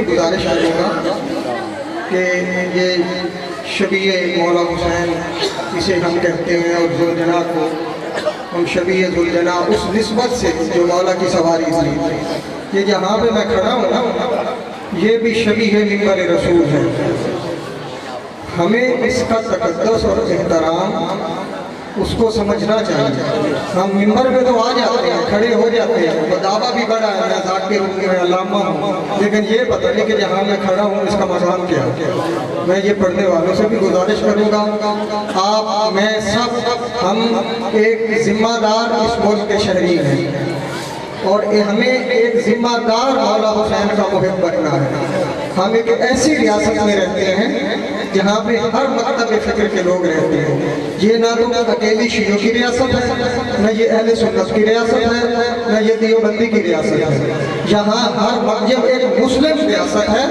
گزارش کروں گا کہ یہ شبیہ مولا حسین اسے ہم کہتے ہیں، اور ذوالجناح کو ہم شبیہ ذوالجناح اس نسبت سے جو مولا کی سواری تھی۔ یہ جہاں پہ میں کھڑا ہوں نا، یہ بھی شبیہ ممبر رسول ہے۔ ہمیں اس کا تقدس اور احترام اس کو سمجھنا چاہیے۔ ہم ممبر پہ تو آ جاتے ہیں، کھڑے ہو جاتے ہیں، وہ دعویٰ بھی بڑا ہے، میں ذاکر ہوں، میں علامہ ہوں، لیکن یہ پتہ نہیں کہ جہاں میں کھڑا ہوں اس کا مقام کیا ہے۔ میں یہ پڑھنے والوں سے بھی گزارش کروں گا، آپ میں سب ہم ایک ذمہ دار اس ملک کے شہری ہیں، اور ہمیں ایک ذمہ دار مولا حسین کا محب بننا ہے۔ ہم ایک ایسی ریاست میں رہتے ہیں جہاں پہ ہر مکتب فکر کے لوگ رہتے ہیں۔ یہ نہ تو اکیلی شیعوں کی ریاست ہے، نہ یہ اہل سنت کی ریاست ہے، نہ یہ دیوبندی کی ریاست ہے۔ یہاں ہر جب ایک مسلم ریاست ہے،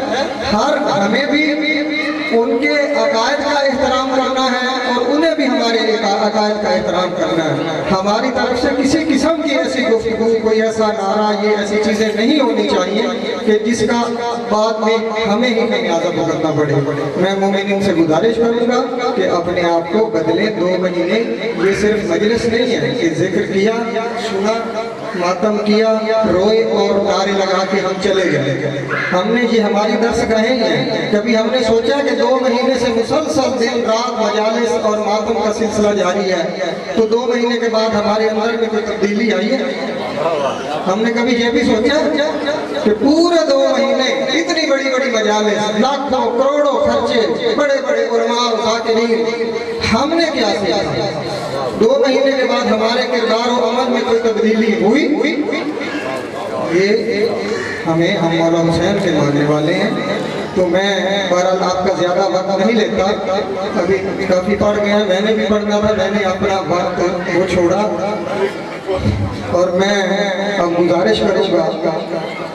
ہمیں بھی ان کے عقائد کا احترام کرنا ہے اور انہیں بھی ہمارے عقائد کا احترام کرنا ہے۔ ہماری طرف سے کسی قسم کی ایسی گفتگو، کوئی ایسا نعرہ، یہ ایسی چیزیں نہیں ہونی چاہیے کہ جس کا بعد میں ہمیں ہی خمیازہ بھگتنا پڑے۔ میں مومنین سے گزارش کروں گا کہ اپنے آپ کو بدلیں۔ 2 مہینے یہ صرف مجلس نہیں ہے کہ ذکر کیا، سنا، ماتم کیا، روئے اور نعرے لگا کے ہم چلے گئے۔ ہم نے یہ ہماری درس گاہیں ہیں، کبھی ہم نے سوچا کہ 2 مہینے سے مسلسل دن رات مجالس اور ماتم کا سلسلہ جاری ہے، تو 2 مہینے کے بعد ہمارے اندر میں کوئی تبدیلی آئی ہے؟ ہم نے کبھی یہ بھی سوچا کہ پورے 2 مہینے اتنی بڑی بڑی مجالس، لاکھوں کروڑوں خرچے، بڑے بڑے علماء و ذاکرین، ہم نے کیا سیکھا؟ 2 مہینے کے بعد ہمارے کردار و عمل میں کوئی تبدیلی ہوئی؟ یہ ہم مولا حسین کے ماننے والے ہیں۔ تو میں بہرحال آپ کا زیادہ وقت نہیں لیتا، ابھی کافی پڑھ گیا، میں نے بھی پڑھنا تھا، میں نے اپنا وقت وہ چھوڑا، اور میں اب گزارش کروں گا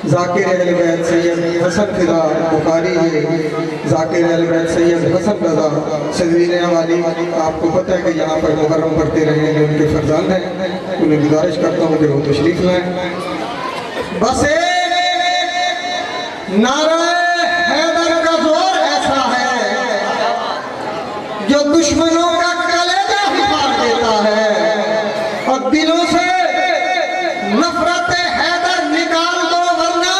ذاکر اہل بیت سید حسن فدا بخاری، ذاکر اہل بیت سید حسن رضا سدوینے والی، آپ کو پتہ ہے کہ یہاں پر محرم پڑھتے رہے ہیں، ان کے فرزند ہیں، انہیں گزارش کرتا ہوں کہ وہ تشریف لائیں۔ بس نعرہ حیدر کا زور ایسا ہے جو دشمنوں کا کلیجہ ہی پھاڑ دیتا ہے، اور دلوں سے نفرت حیدر نکال دو ورنہ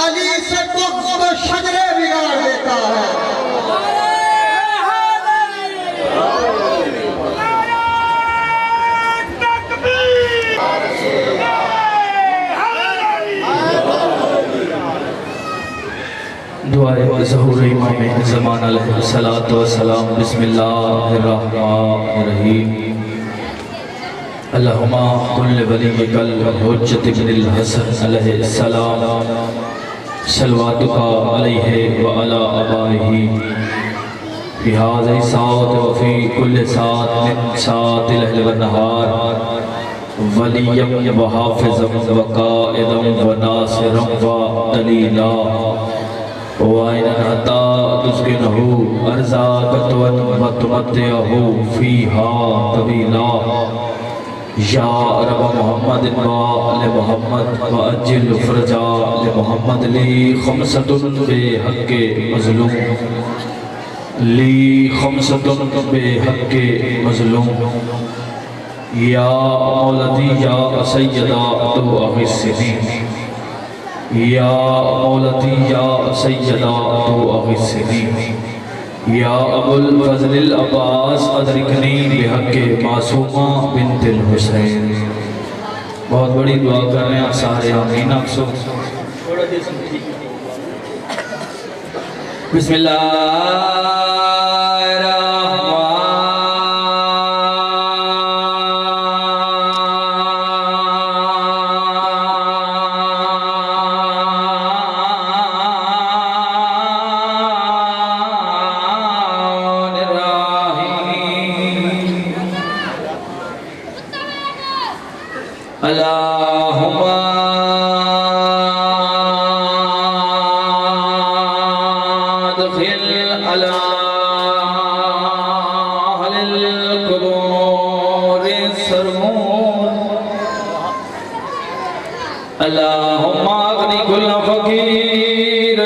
علی سے بغض و شجرے بگاڑ دیتا ہے۔ دعائے ظہور امام زمان علیہ السلام۔ بسم اللہ الرحمن الرحیم۔ اللہم کل ولیک الحجۃ بن الحسن علیہ السلام، صلواتک علیہ وعلی آبائہ، فی ھذہ الساعۃ وفی کل ساعۃ من ساعات اللیل والنہار، ولیا وحافظا وقائدا وناصرا ودلیلا، وَإِنْ حَتَّى تُسْكِنَهُ أَرْزَاقَ وَتُمَتِّعَهُ فِيهَا طَوِيلًا، یا رب محمد وآل محمد وَأَجِّلْ فَرْجَ لِمُحَمَّدٍ لِی خَمْسَةٌ بِحَقِّ مظلوم، لی خَمْسَةٌ بِحَقِّ مظلوم، یا مولتی یا سیدہ تو اغثنی، یا مولتی یا سیدہ تو اغثنی، یا ابو الفضل العباس ادرکنی بحق معصومہ بنت الحسین۔ بہت بڑی دعا کر رہے ہیں سارے آمین۔ بسم اللہ اللہم ادخل علی اہل القبور السرور، اللہم اغنی کل فقیر،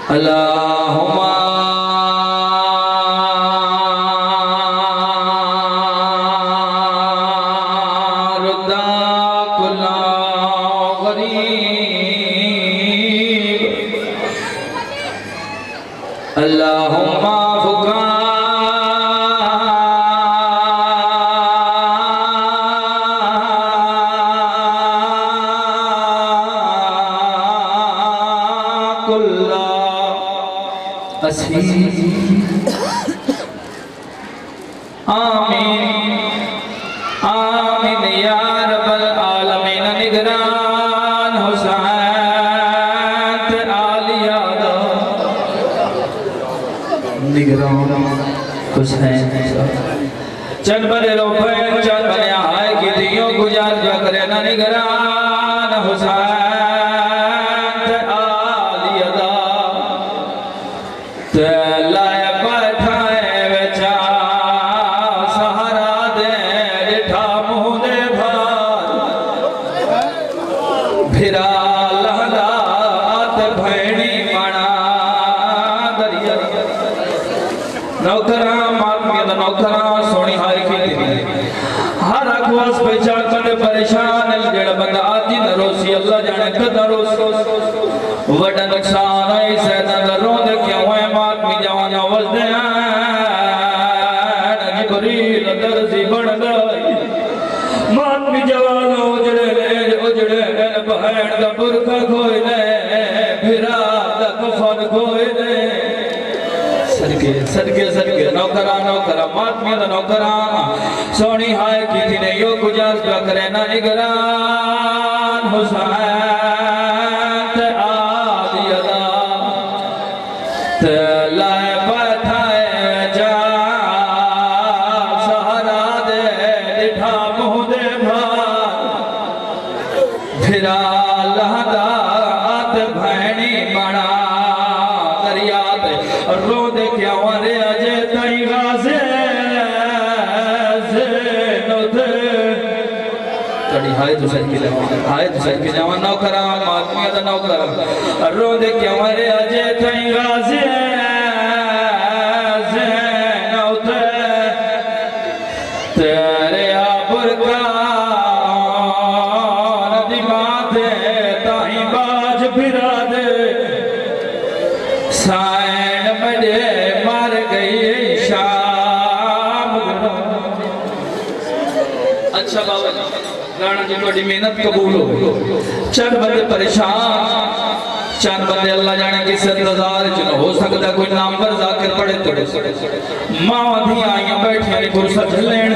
اللہم ردا کل غریب اللہم فکا کل اسیر آمین آمین یا رب العالمین نگران حسین عالیہ دا نگران حسین چند بنے روپین چند بنے آئے کی دیوں گجار جو کرے نا نگران حسین عالیہ دا لائے بیٹھائے وچا سہارا دے جٹھا منہ دے بھار بھرا لہلا آت بھینی مانا دریا نوکران مارمید نوکران سونی ہائی کی دی ہر اکواس پیچھا کنے پریشان جڑ بندہ آجی نروسی اللہ جانے کتا روس وڈا نقصان آئی سیدہ دروں دے کیا ہوئے مارمی جوانا وزدے آن جبریل درزی بڑھ گئی مارمی جوانا اجڑے بہن دا برکہ کھوئے لے بھرا دا کفن کھوئے لے صدقے نوکران ماتمی دا نوکران سونی ہائے کی تھی نے یو گجاز پہ کرے نا نگران حسین عالیہ دا لائے بیٹھائے جا سہارا دے لٹھا منہ دے بھار بھرا لہدا آت بھینی بڑا دریات رو دے کیا ورے اجے تائی غازے زینو دے تڑی ہائے تو سر کی جوان نوکران ماتمیہ دا نوکران رو دے کیا ورے اجے تائی غازے زینو دے تیرے آبر کا ندی ماتے تاہی باج بھرا دے سائن مجھے مار گئی شام اچھا بابا رانا جی توڑی محنت قبول ہو چند بندے پریشان چند بندے اللہ جانے کی ستزار چنو ہو سکتا کوئی نام پر ذاکر پڑے توڑے ماں دھی آئیاں بیٹھی یعنی پرسا جھلین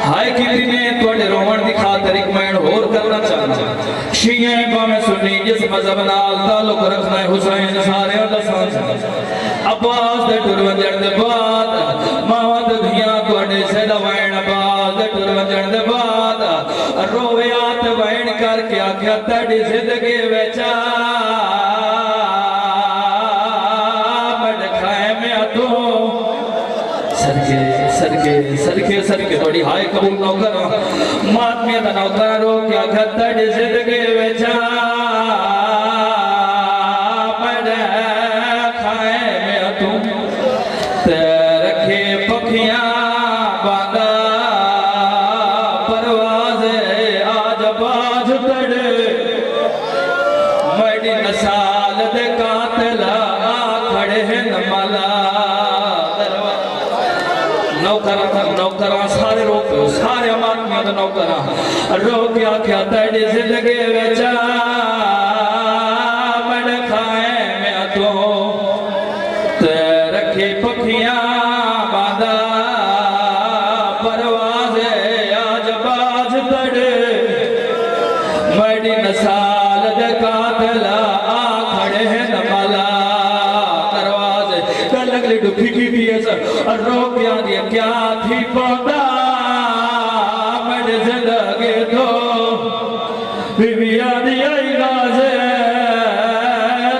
ہائے کی دینے توڑے رومن دی خاطر ایک مہین اور کرنا چاہنا شیعیں بامیں سنی جس مذہب نال تعلق رکھنا ہے حسین سارے اور دسان عباس دے ٹرونجر دے بعد ماواد دھیاں توڑے سے دوائن عباس دے ٹرونجر دے بعد رویات وائن کر کے آکھیا تڑی زندگی ویچا مڈ کھائے میں آتو صدقے توڑی ہائے قبول نوکر ماتمیہ دا نوکر رو کیا گھتڑ زندگی ویچا مڈ کھائے میں آتو رکھے پکھیاں باندھا پروازے آج باج تڑے مڈی نسال دے قاتلہ کھڑے ہیں نمالا نوکران سارے روکے سارے اماتمیاں دا نوکران روکیا کیا تڑی زندگی ویچا مڈ کھائے میں آتو رکھے پکھیاں باندھا پروازے آج باج تڑے مڈی نسال دے قاتلہ کھڑے ہیں نمالا دروازے کل اگلی ڈپھی کی دیئے سر روکیا دیا کیا تھی پودا مڈ زندگی تو بیویا دیا غازے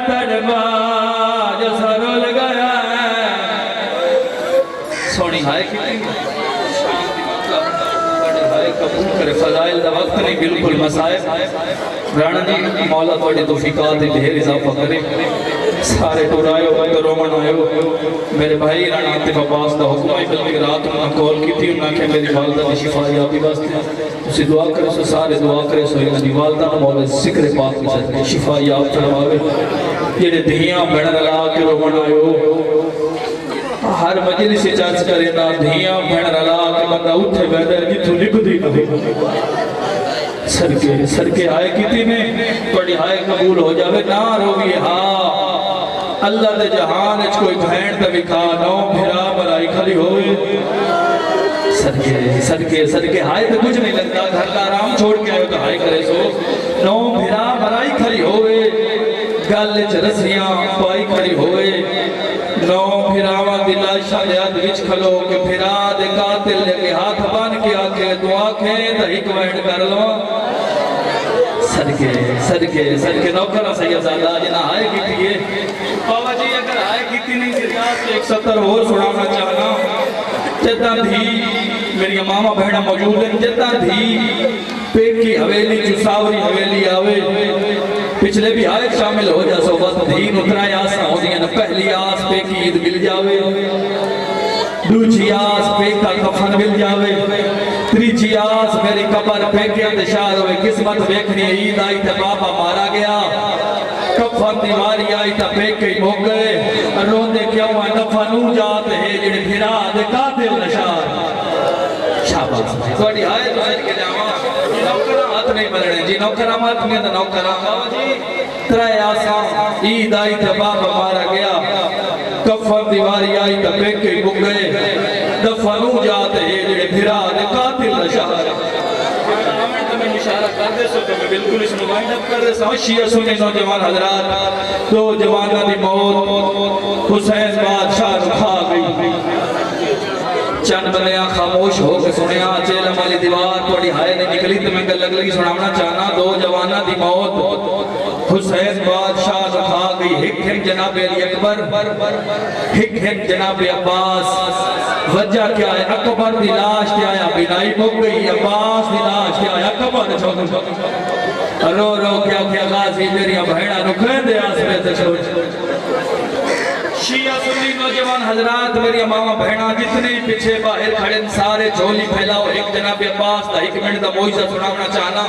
تڑباج سرول گیا سونی ہائے کی قبول کرے فضائل دا وقت نہیں بالکل مسائب رانا جی مولا توڑی توفیقات ڈھیر اضافہ کرے سارے ٹورائے ہو تو رومن آئے ہو میرے بھائی رانا عاطف عباس دا حکم ہے بلکہ رات انہوں نے کال کی تھی انہوں نے کہا میری والدہ نے شفا یابی واسطے اسی دعا کرے سو سارے دعا کرے سو انہوں نے والدہ نے مولا ذکر پاک میں صدقے شفا یاب فرماوے یہ دھیاں بڑھن لا کے رومن آئے ہو ہر مجلس سے چرچ کرے نا دھیاں بڑھن لا کے بندہ اٹھے بیٹھے جتوں لکھ دی صدقے آئے کیتی میں بڑی آئے قبول ہو جاوے نہ روگی ہاں اللہ دے جہان اچھ کوئی بھین تے بکھا نو بھرا برائی کھلی ہوئے صدقے آئے تو کچھ نہیں لگتا گھر کا آرام چھوڑ کے آئے تو آئے کرے سو نو بھرا برائی کھلی ہوئے گل رسیاں پائی کھلی ہوئے نو بھراواں دی لاشاں دے ہاتھ وچ کھلو کہ بھرا دے قاتل لے کے ہاتھ بن کے آکھے دعا کھیں تے ہک وینڈ کر لو صدقے نوکرہ سید زادہ جنہ آئے کیتی ہے بابا جی اگر آئے کیتی نہیں زیادہ ایک ستر اور سنانا چاہنا جدہ بھی میری ماما بہنہ موجود ہیں جدہ بھی پیٹ کی حویلی چساوری حویلی آوے پچھلے بھی آئے شامل ہو جا سو بس دین اترائے آسا ہو دیا پہلی آس پہ کی عید مل جاوے دوچی آس پہ کا کفن مل جاوے تریچی آس میری قبر پہ کے اندشار ہوئے قسمت بیکھنی عید آئی تھے بابا مارا گیا کفن دیواری آئی تھا پہ کے موگ گئے روندے کیا ہوا نفنو جاتے ہیں جنہیں پھرا دے قاتل نشار شاباس توڑی آئے تو آئے کے جاما جی نوکرہ ہاتھ نہیں ملنے جی نوکرہ مات میں تو نوکرہ بابا جی ترائے آسان عید آئی تھے بابا مارا گیا کفن دیواری آئی تھا پہ کے موگ گئے دفنو جاتے ہیں جنہیں پھرا دے قاتل نشار میں اشارہ کر دے سو کہ میں بالکل اس نمائند اب کر دے سو شیعہ سنی نوجوان حضرات دو جوانہ دی موت حسین بادشاہ رکھا گئی چند بنیاں خاموش ہو کے سنیا چیلم والی دیوار توڑی ہائے نے نکلی تو میں لگ لگی سنامنا چاہنا دو جوانہ دی موت حسین بادشاہ رکھا گئی حکم جناب علی اکبر حکم جناب عباس وجہ کیا ہے اکبر دی لاش کیا ہے بینائی مک گئی عباس دی لاش کیا ہے اکبر چھوڑ رو رو کیا غازی میری بہنہ رکھیں دے آسمے سے چھوڑ شیعہ سنی نوجوان حضرات میری ماما بہنہ جتنے پیچھے باہر کھڑے سارے جھولی پھیلاؤ ایک جناب عباس دا ایک منٹ دا موجزہ سناونا چاہنا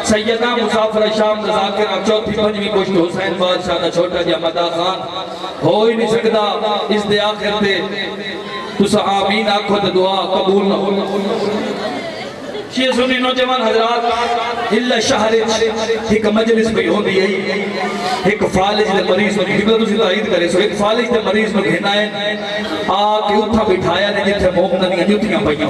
سیدہ مسافر شام دا ذاکرہ چوتھی پنجویں پشت حسین بادشاہ دا چھوٹا جی احمدہ خان ہو ہی نہیں سکتا اس دے آخر تے تسا آمین آنکھو دا دعا قبول نہ ہو شیعہ سنی نوجوان حضرات اللہ شہر ایک مجلس میں ہوں دی ایک فالج دے مریض میں حکمت اسی تعید کرے سو ایک فالج دے مریض میں گھنا ہے آکے اتھا بٹھایا نے جتھے مومنہ جتھیاں پہیاں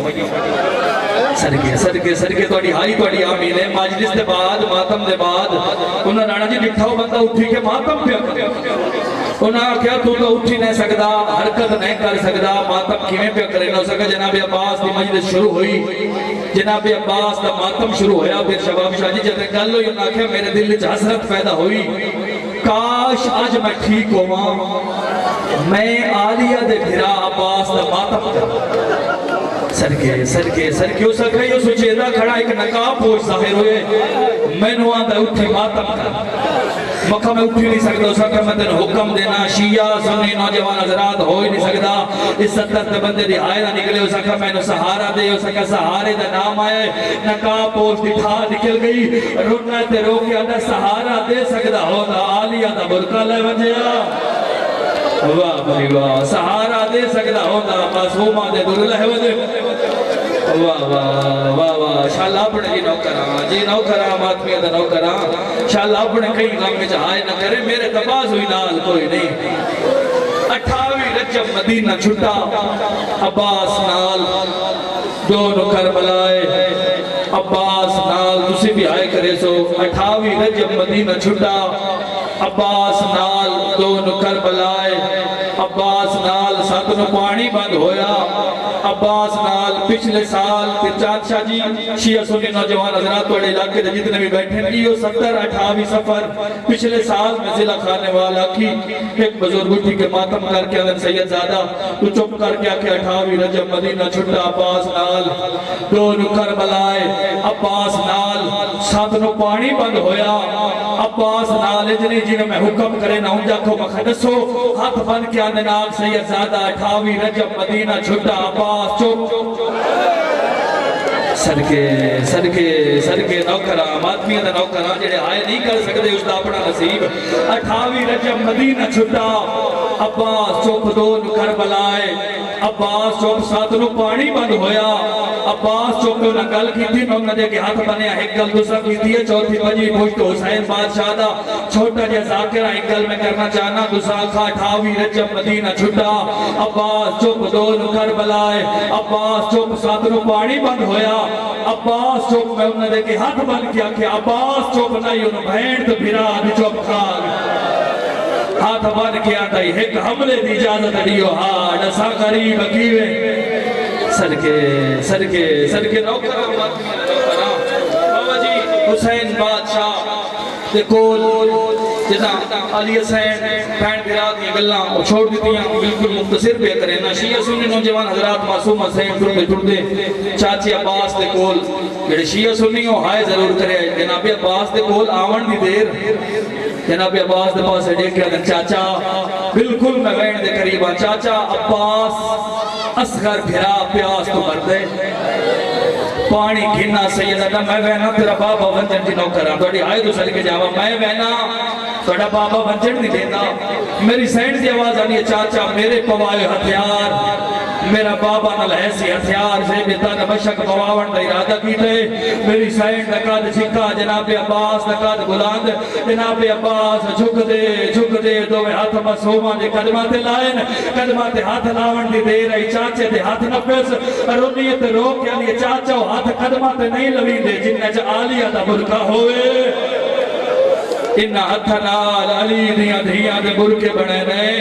صدقے توڑی ہائی توڑی آمین ہے مجلس دے بعد ماتم دے بعد انہاں رانا جی ڈٹھاؤ بندہ اٹھی کے ماتم پہ انہاں کیا تو اٹھی نہیں سکدا حرکت نہیں کر سکدا ماتم کیویں پہ کرے نہ سکا جناب عباس دی مجلس شروع ہوئی جناب عباس دا ماتم شروع ہویا پھر شباب شاہ جی جب گل ہوئی انہاں کہا میرے دل وچ حسرت پیدا ہوئی کاش آج میں ٹھیک ہوا میں عالیہ دے بھرا عباس دا ماتم کرا صدقے ہو سکا یہ سچیدہ کھڑا ایک نقاب پوچھ ظاہر ہوئے میں نو آدھا اٹھی ماتم کر مکہ میں اٹھی نہیں سکتا سکا میں تن حکم دینا شیعہ سنی نوجوان حضرات ہو ہی نہیں سکتا اس ستر تے بندے دی آئے نہ نکلے ہو سکا میں نو سہارا دے ہو سکا سہارے دا نام آئے نقاب پوچھ دکھا نکل گئی رونا تے رو کے آدھا سہارا دے سکتا ہو دا آلیہ دا برکہ لے وجیا واہ بھائی واہ سہارا دے سکتا ہوتا معصومہ دے در لہو دے واہ واہ واہ واہ شاءاللہ اپنے جی نوکرہ ماتمیہ دا نوکرہ شاءاللہ اپنے کئی غم میں جہائے نہ کرے میرے تباز ہوئی نال کوئی نہیں 28 رجب مدینہ چھٹا عباس نال دونوں کربلائے عباس نال تسی بھی آئے کرے سو 28 رجب مدینہ چھٹا عباس نال دونوں کربلائے عباس نال ستنو پانی بند ہویا عباس نال پچھلے سال ترچات شاہ جی شیعہ سنی نوجوان حضرات توڑے علاقے دے جتنے بھی بیٹھے ہیں یہ 70-28 سفر پچھلے سال میں ضلع خانے والا کی ایک بزرگ اٹھی کے ماتم کر کے اگر سید زادہ تو چپ کر کے آکے 28 رجب مدینہ چھٹا عباس نال دونوں کربلائے عباس نال ستنو پانی بند ہویا عباس نال جنی جی میں حکم کرے نہ ہوں جاکو مخدسو ہاتھ بن کے آنے ناک سید زادہ 28 رجب مدینہ چھٹا عباس چوک صدقے نوکران ماتمیاں دا نوکران جڑے آئے نہیں کر سکتے اس دا اپنا نصیب 28 رجب مدینہ چھٹا عباس چوک 2 کربلائے عباس چوک 7 نو پانی بند ہویا عباس چوک نہ گل کی تھی نو ندے کے ہاتھ بنیا ایک گل دوسرا کی تھی چوتھی بجی پوچھت حسین بادشاہ دا چھوٹا جا ذاکرہ ایک گل میں کرنا چاہنا دوسرا کھا 28 رجب مدینہ چھٹا عباس چوک 2 کربلائے عباس چوک 7 نو پانی بند ہویا عباس چوک میں انہوں نے کہ ہاتھ بن کیا کہ عباس چوک نہیں انہوں بھینڈ تو بھرا دی چوک کھاگ ہاتھ بن کیا تھی ایک حملے دی اجازت دیو نسا قریب کیوے صدقے نوکرہ بابا جی حسین بادشاہ دے کول جدا علی حسین بہن بھرا دی گلاں چھوڑ دیتیاں بالکل مختصر پہ کریں نا شیعہ سنی نوجوان حضرات معصوم حسین ٹردے چاچی عباس دے کول جڑے شیعہ سنی ہو ہائے ضرور کرے جناب عباس دے کول آون دی دیر جناب عباس دے پاس دیکھا کہ چاچا بالکل میں بہن دے قریبا چاچا عباس اصغر بھرا پیاس تو کر دے پانی گھنا سیدہ میں وینا تیرا بابا ونجن جی نوکران توڑی آئے تو سل کے جاوا میں وینا توڑا بابا ونجن نہیں دینا میری سینڈ دی آواز آنی ہے چاچا میرے پوائے ہتھیار میرا بابا نہ لہسی ہتھیار سے بیتا نمشک پواون دا ارادہ کیتے میری سینڈ نکاد چھکا جناب عباس نکاد بلاند جناب عباس جھک دے دو میں ہاتھ مسوما دے قدمات لائن قدمات ہاتھ لاون دی دے رہی چاچے دے ہاتھ نفس رونیت روک یعنی چاچا ہاتھ قدمات نہیں لوی دے جنہیں جا آلیہ دا برکہ ہوئے انہا ہتھنال علی دیاں دھیاں دے برکے بڑھے رہے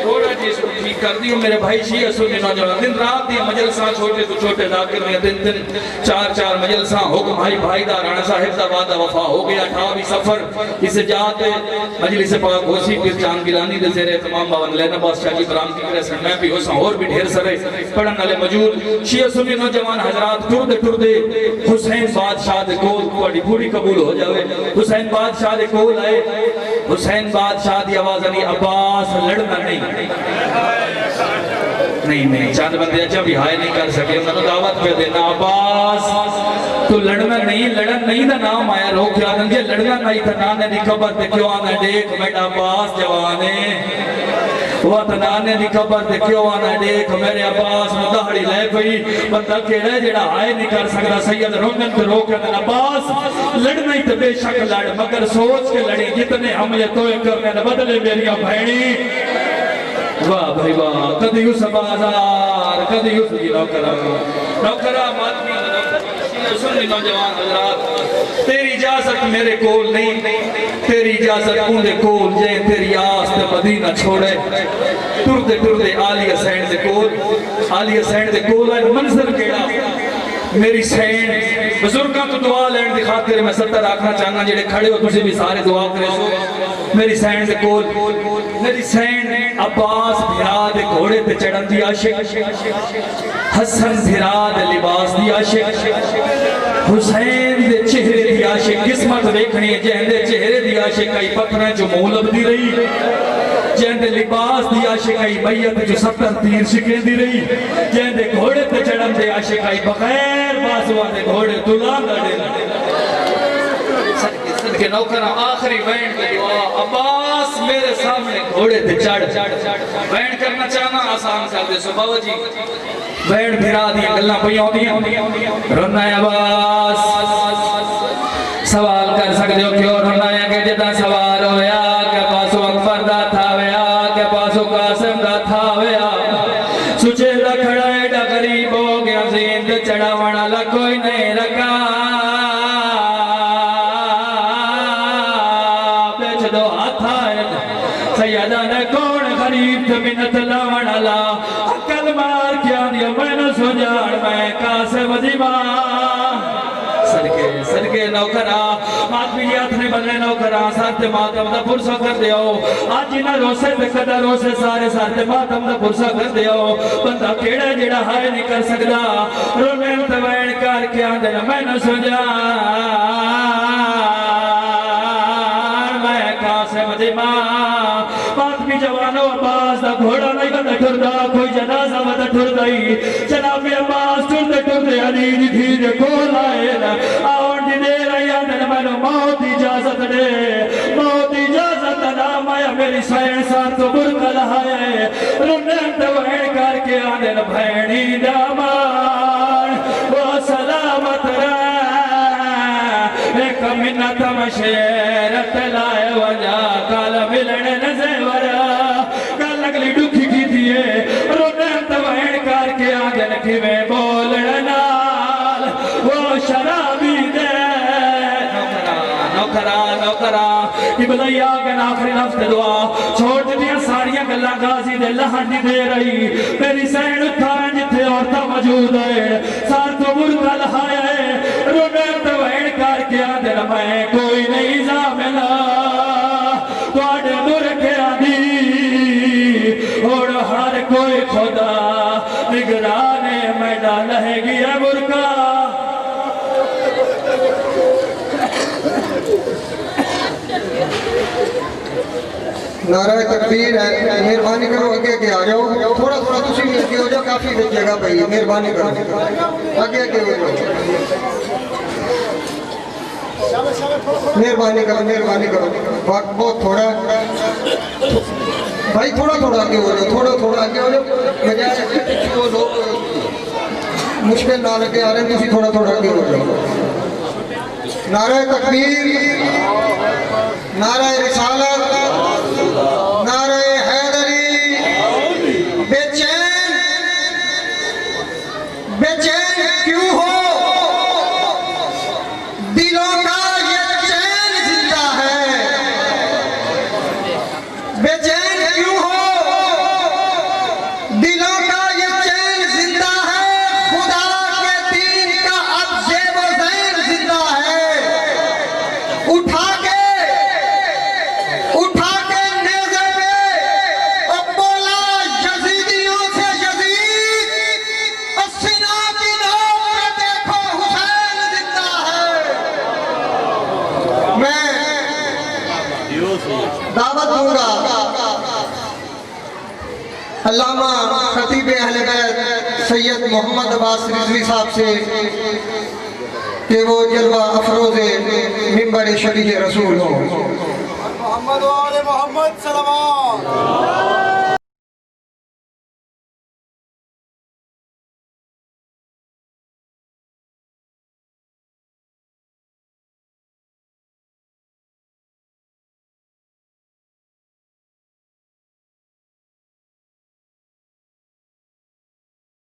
تھوڑا جیس کو ٹھیک کر دیو میرے بھائی شیعہ سنی نوجوان دن رات دیا مجلساں چھوٹے تو چھوٹے ذاکر میں دن چار مجلساں حکم بھائی دا رانا صاحب دا وعدہ وفا ہو گیا 28 سفر اسے جاتے مجلس پاک ہوسی پھر چاند گلانی دے زیر تمام باون لینا باس شاہ جی برام کی کرے میں بھی ہوساں اور بھی ڈھیر سرے پڑھن والے موجود شیعہ سنی نوجوان حضرات ٹردے حسین بادشاہ دے کول کوڑی پوری قبول ہو جاوے حسین بادشاہ دے کول آئے حسین بادشاہ دی آواز آنی عباس لڑنا نہیں چاند بندے اچھا بھی ہائے نہیں کر سکے انہوں نے دعوت پہ دینا عباس تو لڑنا نہیں لڑن نہیں دا نام آیا روک یاد انجھے لڑنا نہیں تھا نانے دی خبر دے کیوں آنا دیکھ میڈا عباس جوانے وقت نانے دی خبر دے کیوں آنا دیکھ میرے عباس مدہڑی لے پئی بندہ کیڑے جڑا ہائے نہیں کر سکتا سید رونن تے روک یاد عباس لڑنا ہی تے بے شک لڑ مگر سوچ کے لڑی جتنے حملے توئے کرنے بدلے میریاں بھینی واہ بھائی واہ کدی اس بازار کدی اس کی نوکرہ ماتمی سنی نوجوان حضرات تیری اجازت میرے کول نہیں تیری اجازت اندے کول جائیں تیری آس تے مدینہ چھوڑے ٹردے آلی حسین دے کول آئے منظر کیڑا میری سینڈ بزرگاں تو دعا لین دی خاطر میں ستر آکھنا چاہنا جڑے کھڑے ہو تجھے بھی سارے دعا کرے سو میری سینڈ دے کول میری سینڈ عباس بھرا دے گھوڑے تے چڑھن دی عاشق حسن بھرا دے لباس دی عاشق حسین دے چہرے دی عاشق قسمت دیکھنی ہے جہن دے چہرے دی عاشق کئی پتھریں جو مولب دی رہی جہن دے لباس دی عاشق کئی بیعت جو 70 تیر شکیں دی رہی جہن دے گھوڑے تے چڑھن دے عاشق کئی بغیر بازوان دے گھوڑے دلا لڑے صدقے نوکرہ آخری بینڈ کے دعا عباس میرے سامنے گھوڑے تے چڑھ بینڈ کرنا چاہنا آسان کر دے سو بابا جی بینڈ بھرا دیا گلنا پہی ہوتی رنہ عباس سوال کر سکتے ہو کیوں رنہ ہے کہ جتا سوال ہویا کہ پاسو اکبر دا تھا ویا کہ پاسو قاسم دا تھا ویا سچے دا کھڑا ہے دا غریب ہو گیا زیند چڑھا وڑا لکوئی نہیں رکھا بیچ دو ہاتھا ہے سیدہ نے کون غریب تھے منت لاوڑ علا عقل مار کیا دیا میں نہ سجاڑ میں قاسم دیوان صدقے نوکرہ ماتمیت نے بدلے نوکرہ سارتے ماتم دا پرسا کر دیا ہو آج انہا روسے تکدہ روسے سارے سارتے ماتم دا پرسا کر دیا ہو بندہ کیڑا جڑا ہائے نہیں کر سکدا رونے تبین کار کیا دل میں نہ سجا فاطمہ فاطمی جوانو عباس دا گھوڑا نہیں بندہ ٹھردا کوئی جنازہ بندہ ٹھردائی جناب عباس ٹھردے ٹھردے علی دی دھیر کول آئے آن دی دے رہی آدھن میں موت اجازت دے موت اجازت نام آیا میری سائن سار تو برکہ لہائے رنن دوائن کر کے آدھن بھینی دامان وہ سلامت رہا ایک منت مشیرت لائے وجہ کالا ملن نزیورا کال اگلی ڈکھی کی دیئے رنن دوائن کر کے آدھن کی میں بولن نال وہ شرابی دے نوکرا کہ بلئی آگن آخری لفظ دعا چھوڑ دیا ساریاں گلہ غازی دے لہنی دے رہی میری سین اٹھائیں جتھے عورتہ موجود ہے سار تو برکہ لہایا ہے رنن دوائن کر کے آدھر میں کوئی نہیں زاملہ تو آڈے برکے آدھی اور ہر کوئی خدا نگرانے میں ڈالے گی ہے برکہ نعرہ تکبیر ہے مہربانی کرو آگے آگے آ جاؤ تھوڑا تھوڑا تسی بھی آگے ہو جاؤ کافی جگہ پہ ہی مہربانی کرو آگے آگے ہو جاؤ مہربانی کرو وقت بہت تھوڑا ہے بھائی تھوڑا تھوڑا آگے ہو جاؤ تھوڑا آگے ہو جاؤ بجائے وہ لوگ مشکل نہ لگے آ رہے ہیں تسی تھوڑا آگے ہو جاؤ نعرہ تکبیر نعرہ رسالت نعرہ حیدری بے چین کیوں ہو دلوں کا یہ چین زندہ ہے بے چین کیوں ہو دلوں کا یہ چین زندہ ہے خدا کے دین کا اب زیب و زین زندہ ہے اٹھا کے نیزے پہ اور بولا یزیدیوں سے یزید اور سنا کی نوک پہ دیکھو حسین زندہ ہے میں دعوت دوں گا علامہ خطیب اہل بیت سید محمد عباس رضوی صاحب سے کہ وہ جلوہ افروز ممبر شریع رسول ہو محمد و آل محمد صلوات